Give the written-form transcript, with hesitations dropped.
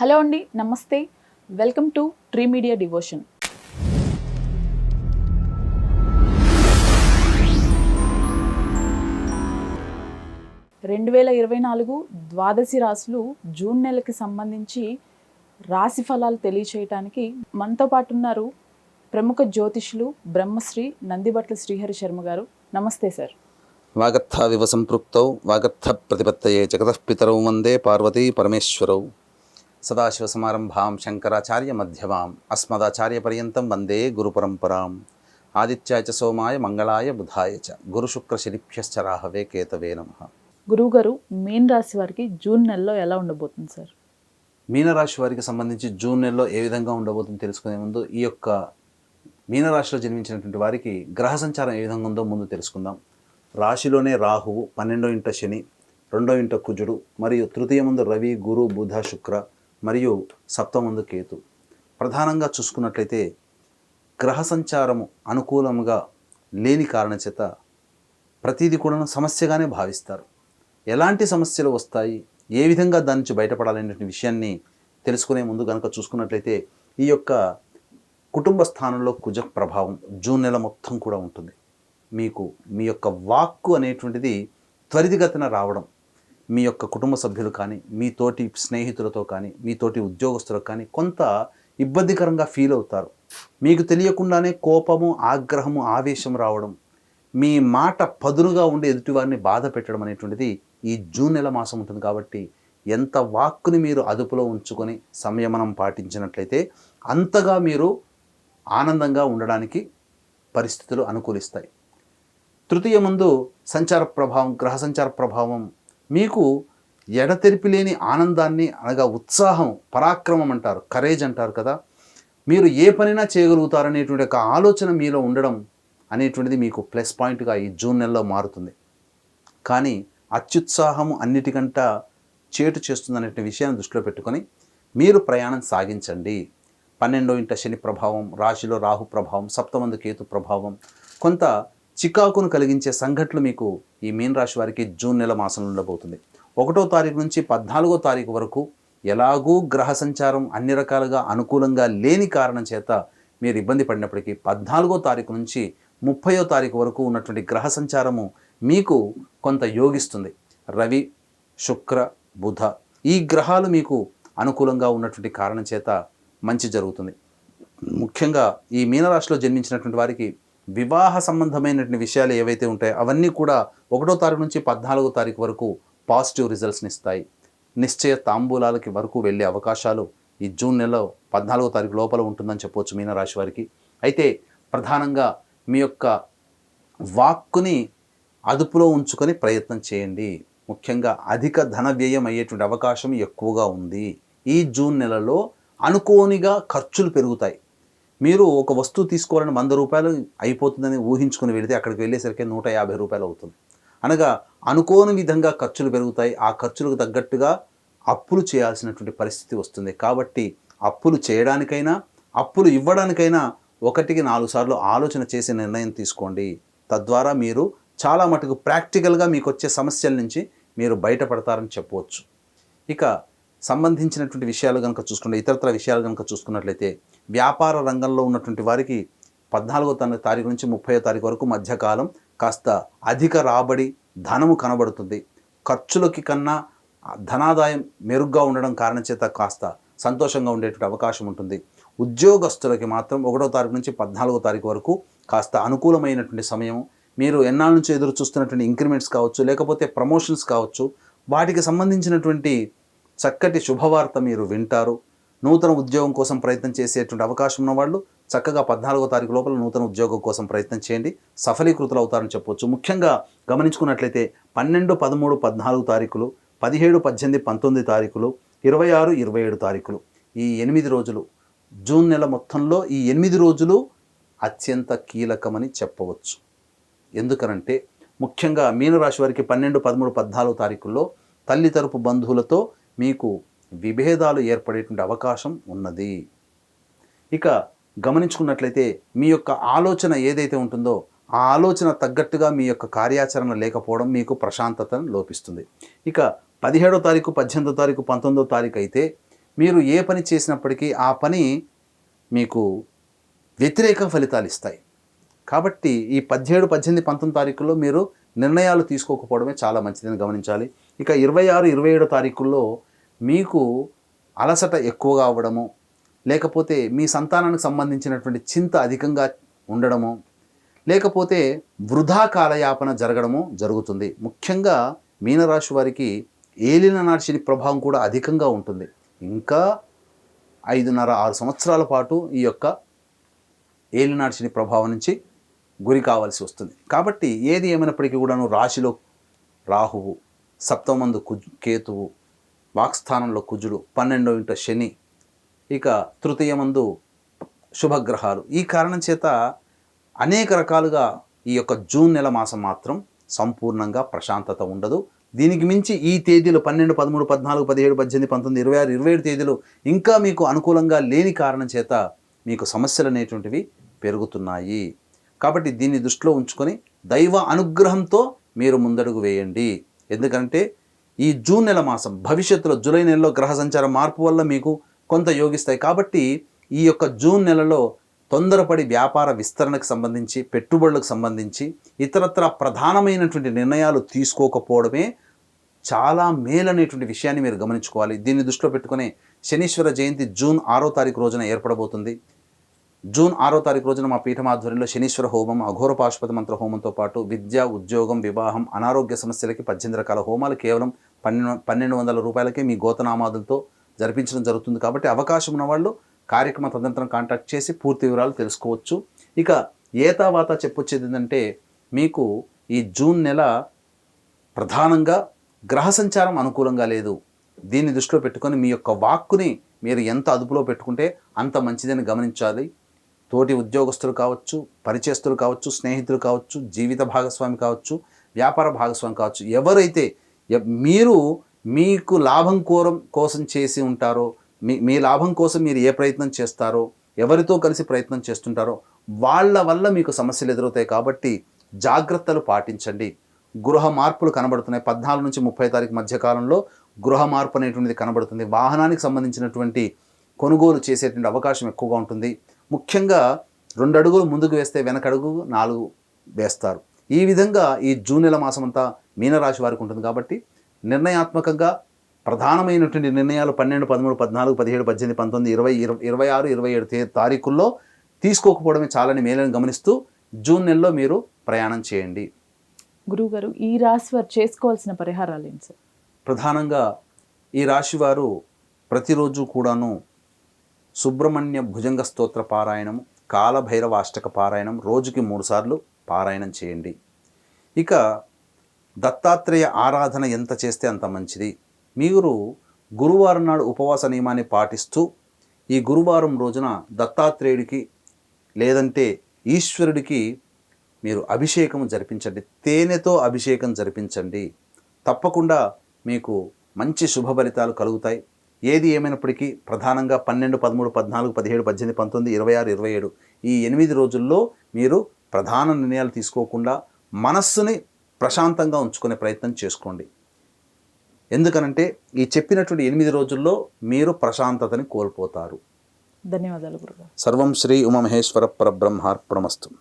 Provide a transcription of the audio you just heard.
Hello అండి, నమస్తే. Welcome to tree media devotion. రెండు 2024 ద్వాదశి రాశులు జూన్ నెలకి సంబంధించి రాశి ఫలాలు తెలియచేయటానికి మనతో పాటు ఉన్నారు ప్రముఖ జ్యోతిష్యులు బ్రహ్మశ్రీ నందిబట్ల శ్రీహరి శర్మ గారు. నమస్తే సార్. వాగర్థావివ సంపృక్తౌ వాగర్థ ప్రతిపత్తయే జగతః పితరౌ వందే పార్వతీ పరమేశ్వరౌ. సదాశివసమారంభాం శంకరాచార్య మధ్యమాం అస్మదాచార్య పర్యంతం వందే గురుపరంపరాం. ఆదిత్యాయ చ సోమాయ మంగళాయ బుధాయ చ గురుశుక్రశనిభ్యశ్చ రాహవే కేతవే నమః. గురువుగారు, మీన రాశి వారికి జూన్ నెలలో ఎలా ఉండబోతుంది సార్? మీనరాశి వారికి సంబంధించి జూన్ నెలలో ఏ విధంగా ఉండబోతుందో తెలుసుకునే ముందు ఈ యొక్క మీనరాశిలో జన్మించినటువంటి వారికి గ్రహ సంచారం ఏ విధంగా ఉందో ముందు తెలుసుకుందాం. రాశిలోనే రాహువు, 12వ ఇంట శని, 2వ ఇంట కుజుడు, మరియు తృతీయ ముందు రవి, గురు, బుధ, శుక్ర, మరియు సప్తమ ముందు కేతు. ప్రధానంగా చూసుకున్నట్లయితే గ్రహ సంచారము అనుకూలంగా లేని కారణం చేత ప్రతిదీ కూడా సమస్యగానే భావిస్తారు. ఎలాంటి సమస్యలు వస్తాయి, ఏ విధంగా దాని నుంచి బయటపడాలనే విషయాన్ని తెలుసుకునే ముందు కనుక చూసుకున్నట్లయితే ఈ యొక్క కుటుంబ స్థానంలో కుజ ప్రభావం జూన్ నెల మొత్తం కూడా ఉంటుంది. మీకు మీ యొక్క వాక్కు అనేటువంటిది త్వరితగతిన రావడం, మీ యొక్క కుటుంబ సభ్యులు కానీ, మీ తోటి స్నేహితులతో కానీ, మీ తోటి ఉద్యోగస్తులకు కానీ కొంత ఇబ్బందికరంగా ఫీల్ అవుతారు. మీకు తెలియకుండానే కోపము, ఆగ్రహము, ఆవేశం రావడం, మీ మాట పదునుగా ఉండి ఎదుటివారిని బాధ పెట్టడం అనేటువంటిది ఈ జూన్ నెల మాసం ఉంటుంది. కాబట్టి ఎంత వాక్కుని మీరు అదుపులో ఉంచుకొని సంయమనం పాటించినట్లయితే అంతగా మీరు ఆనందంగా ఉండడానికి పరిస్థితులు అనుకూలిస్తాయి. తృతీయ ముందు సంచార ప్రభావం, గ్రహ సంచార ప్రభావం మీకు ఎడతెరిపి లేని ఆనందాన్ని, అనగా ఉత్సాహం, పరాక్రమం అంటారు, కరేజ్ అంటారు కదా, మీరు ఏ పనైనా చేయగలుగుతారనేటువంటి ఒక ఆలోచన మీలో ఉండడం అనేటువంటిది మీకు ప్లస్ పాయింట్గా ఈ జూన్ నెలలో మారుతుంది. కానీ అత్యుత్సాహము అన్నిటికంట చేటు చేస్తుందనే విషయాన్ని దృష్టిలో పెట్టుకొని మీరు ప్రయాణం సాగించండి. 12వ ఇంట శని ప్రభావం, రాశిలో రాహు ప్రభావం, సప్తమందు కేతు ప్రభావం, కొంత చికాకును కలిగించే సంఘటనలు మీకు ఈ మీన రాశి వారికి జూన్ నెల మాసంలో ఉండబోతుంది. 1వ తారీఖు నుంచి 14వ తారీఖు వరకు ఎలాగూ గ్రహ సంచారం అన్ని రకాలుగా అనుకూలంగా లేని కారణం చేత మీరు ఇబ్బంది పడినప్పటికీ 14వ తారీఖు నుంచి 30వ తారీఖు వరకు ఉన్నటువంటి గ్రహ సంచారము మీకు కొంత యోగిస్తుంది. రవి, శుక్ర, బుధ ఈ గ్రహాలు మీకు అనుకూలంగా ఉన్నటువంటి కారణం చేత మంచి జరుగుతుంది. ముఖ్యంగా ఈ మీనరాశిలో జన్మించినటువంటి వారికి వివాహ సంబంధమైనటువంటి విషయాలు ఏవైతే ఉంటాయో అవన్నీ కూడా 1వ తారీఖు నుంచి 14వ తారీఖు వరకు పాజిటివ్ రిజల్ట్స్ని ఇస్తాయి. నిశ్చయ తాంబూలాలకి వరకు వెళ్ళే అవకాశాలు ఈ జూన్ నెలలో 14వ తారీఖు లోపల ఉంటుందని చెప్పవచ్చు మీనరాశి వారికి. అయితే ప్రధానంగా మీ యొక్క వాక్కుని అదుపులో ఉంచుకొని ప్రయత్నం చేయండి. ముఖ్యంగా అధిక ధన వ్యయం అయ్యేటువంటి అవకాశం ఎక్కువగా ఉంది. ఈ జూన్ నెలలో అనుకోనిగా ఖర్చులు పెరుగుతాయి. మీరు ఒక వస్తువు తీసుకోవాలని 100 రూపాయలు అయిపోతుందని ఊహించుకుని వెళితే అక్కడికి వెళ్ళేసరికి 150 రూపాయలు అవుతుంది. అనగా అనుకోని విధంగా ఖర్చులు పెరుగుతాయి. ఆ ఖర్చులకు తగ్గట్టుగా అప్పులు చేయాల్సినటువంటి పరిస్థితి వస్తుంది. కాబట్టి అప్పులు చేయడానికైనా, అప్పులు ఇవ్వడానికైనా 1కి 4 సార్లు ఆలోచన చేసి నిర్ణయం తీసుకోండి. తద్వారా మీరు చాలా మటుకు ప్రాక్టికల్గా మీకు వచ్చే సమస్యల నుంచి మీరు బయటపడతారని చెప్పవచ్చు. ఇక సంబంధించినటువంటి విషయాలు కనుక చూసుకుంటే, ఇతరత్ర విషయాలు కనుక చూసుకున్నట్లయితే వ్యాపార రంగంలో ఉన్నటువంటి వారికి 14వ తారీఖు నుంచి 30వ తారీఖు వరకు మధ్యకాలం కాస్త అధిక రాబడి, ధనము కనబడుతుంది. ఖర్చులకి కన్నా ధనాదాయం మెరుగ్గా ఉండడం కారణం చేత కాస్త సంతోషంగా ఉండేటువంటి అవకాశం ఉంటుంది. ఉద్యోగస్తులకి మాత్రం 1వ తారీఖు నుంచి 14వ తారీఖు వరకు కాస్త అనుకూలమైనటువంటి సమయం. మీరు ఎన్నాళ్ళ నుంచి ఎదురు చూస్తున్నటువంటి ఇంక్రిమెంట్స్ కావచ్చు, లేకపోతే ప్రమోషన్స్ కావచ్చు, వాటికి సంబంధించినటువంటి చక్కటి శుభవార్త మీరు వింటారు. నూతన ఉద్యోగం కోసం ప్రయత్నం చేసేటువంటి అవకాశం ఉన్న వాళ్ళు చక్కగా 14వ తారీఖు లోపల నూతన ఉద్యోగం కోసం ప్రయత్నం చేయండి, సఫలీకృతులు అవుతారని చెప్పవచ్చు. ముఖ్యంగా గమనించుకున్నట్లయితే 12, 13, 14 తారీఖులు, 17, 18, 19 తారీఖులు, 26, 27 తారీఖులు, ఈ 8 రోజులు జూన్ నెల మొత్తంలో ఈ 8 రోజులు అత్యంత కీలకమని చెప్పవచ్చు. ఎందుకనంటే ముఖ్యంగా మీనరాశి వారికి 12, 13, 14 తారీఖుల్లో తల్లి తరపు బంధువులతో మీకు విభేదాలు ఏర్పడేటువంటి అవకాశం ఉన్నది. ఇక గమనించుకున్నట్లయితే మీ యొక్క ఆలోచన ఏదైతే ఉంటుందో ఆ ఆలోచన తగ్గట్టుగా మీ యొక్క కార్యాచరణ లేకపోవడం మీకు ప్రశాంతతను లోపిస్తుంది. ఇక 17వ తారీఖు, 18వ తారీఖు, 19వ తారీఖు అయితే మీరు ఏ పని చేసినప్పటికీ ఆ పని మీకు వ్యతిరేక ఫలితాలు ఇస్తాయి. కాబట్టి ఈ 17, 18, 19 తారీఖుల్లో మీరు నిర్ణయాలు తీసుకోకపోవడమే చాలా మంచిదని గమనించాలి. ఇక 26, 27 తారీఖుల్లో మీకు అలసట ఎక్కువగా అవ్వడము, లేకపోతే మీ సంతానానికి సంబంధించినటువంటి చింత అధికంగా ఉండడము, లేకపోతే వృధా కాలయాపన జరగడము జరుగుతుంది. ముఖ్యంగా మీనరాశి వారికి ఏలినాటి శని ప్రభావం కూడా అధికంగా ఉంటుంది. ఇంకా 5.5, 6 సంవత్సరాల పాటు ఈ యొక్క ఏలినాటి శని ప్రభావం నుంచి గురి కావాల్సి వస్తుంది. కాబట్టి ఏది ఏమైనప్పటికీ కూడాను రాశిలో రాహువు, సప్తమందు కేతువు, వాక్స్థానంలో కుజుడు, 12వ ఇంట శని, ఇక తృతీయమందు శుభగ్రహాలు. ఈ కారణం చేత అనేక రకాలుగా ఈ యొక్క జూన్ నెల మాసం మాత్రం సంపూర్ణంగా ప్రశాంతత ఉండదు. దీనికి మించి ఈ తేదీలు 12, 13, 14, 17, 18, 19, 26, 27 తేదీలు ఇంకా మీకు అనుకూలంగా లేని కారణం చేత మీకు సమస్యలు అనేటువంటివి పెరుగుతున్నాయి. కాబట్టి దీన్ని దృష్టిలో ఉంచుకొని దైవ అనుగ్రహంతో మీరు ముందడుగు వేయండి. ఎందుకంటే ఈ జూన్ నెల మాసం భవిష్యత్తులో జూలై నెలలో గ్రహ సంచార మార్పు వల్ల మీకు కొంత యోగిస్తాయి. కాబట్టి ఈ యొక్క జూన్ నెలలో తొందరపడి వ్యాపార విస్తరణకు సంబంధించి, పెట్టుబడులకు సంబంధించి ఇతరత్ర ప్రధానమైనటువంటి నిర్ణయాలు తీసుకోకపోవడమే చాలా మేలనేటువంటి విషయాన్ని మీరు గమనించుకోవాలి. దీన్ని దృష్టిలో పెట్టుకుని శనీశ్వర జయంతి జూన్ 6వ తారీఖు రోజున ఏర్పడబోతుంది. జూన్ 6వ తారీఖు రోజున మా పీఠం ఆధ్వర్యంలో శనీశ్వర హోమం, అఘోర పాశుపత మంత్ర హోమంతో పాటు విద్య, ఉద్యోగం, వివాహం, అనారోగ్య సమస్యలకి 18 రకాల హోమాలు కేవలం 1200 రూపాయలకే మీ గోతనామాదులతో జరిపించడం జరుగుతుంది. కాబట్టి అవకాశం ఉన్నవాళ్ళు కార్యక్రమ తదనంతరం కాంటాక్ట్ చేసి పూర్తి వివరాలు తెలుసుకోవచ్చు. ఇక ఏతావాత చెప్పొచ్చేది ఏంటంటే, మీకు ఈ జూన్ నెల ప్రధానంగా గ్రహ సంచారం అనుకూలంగా లేదు. దీన్ని దృష్టిలో పెట్టుకొని మీ యొక్క వాక్కుని మీరు ఎంత అదుపులో పెట్టుకుంటే అంత మంచిదని గమనించాలి. తోటి ఉద్యోగస్తులు కావచ్చు, పరిచయస్తులు కావచ్చు, స్నేహితులు కావచ్చు, జీవిత భాగస్వామి కావచ్చు, వ్యాపార భాగస్వామి కావచ్చు, ఎవరైతే మీరు మీకు లాభం కోసం చేసి ఉంటారో, మీ లాభం కోసం మీరు ఏ ప్రయత్నం చేస్తారో, ఎవరితో కలిసి ప్రయత్నం చేస్తుంటారో వాళ్ళ వల్ల మీకు సమస్యలు ఎదురవుతాయి. కాబట్టి జాగ్రత్తలు పాటించండి. గృహ మార్పులు కనబడుతున్నాయి. 14 నుంచి 30 తారీఖు మధ్య కాలంలో గృహ మార్పు అనేటువంటిది కనబడుతుంది. వాహనానికి సంబంధించినటువంటి కొనుగోలు చేసేటువంటి అవకాశం ఎక్కువగా ఉంటుంది. ముఖ్యంగా 2 అడుగులు ముందుకు వేస్తే వెనకడుగు 4 వేస్తారు. ఈ విధంగా ఈ జూన్ నెల మాసం అంతా మీనరాశి వారికి ఉంటుంది. కాబట్టి నిర్ణయాత్మకంగా ప్రధానమైనటువంటి నిర్ణయాలు 12, 13, 14, 17, 18, 19, 20, 26, 27 తారీఖుల్లో తీసుకోకపోవడమే చాలని మేలని గమనిస్తూ జూన్ నెలలో మీరు ప్రయాణం చేయండి. గురువుగారు, ఈ రాశి వారు చేసుకోవాల్సిన పరిహారాలు ఏంటి సార్? ప్రధానంగా ఈ రాశి వారు ప్రతిరోజు కూడాను సుబ్రహ్మణ్య భుజంగ స్తోత్ర పారాయణం, కాలభైరవ అష్టక పారాయణం రోజుకి 3 సార్లు పారాయణం చేయండి. ఇక దత్తాత్రేయ ఆరాధన ఎంత చేస్తే అంత మంచిది. మీరు గురువారం నాడు ఉపవాస నియమాన్ని పాటిస్తూ ఈ గురువారం రోజున దత్తాత్రేయుడికి లేదంటే ఈశ్వరుడికి మీరు అభిషేకం జరిపించండి. తేనెతో అభిషేకం జరిపించండి. తప్పకుండా మీకు మంచి శుభ ఫలితాలు కలుగుతాయి. ఏది ఏమైనప్పటికీ ప్రధానంగా 12, 13, 14, 17, 18, 19, 26, 27 ఈ 8 రోజుల్లో మీరు ప్రధాన నిర్ణయాలు తీసుకోకుండా మనస్సుని ప్రశాంతంగా ఉంచుకునే ప్రయత్నం చేసుకోండి. ఎందుకనంటే ఈ చెప్పినటువంటి 8 రోజుల్లో మీరు ప్రశాంతతని కోల్పోతారు. ధన్యవాదాలు గురుగారు. సర్వం శ్రీ ఉమామహేశ్వర పరబ్రహ్మార్పణమస్తు.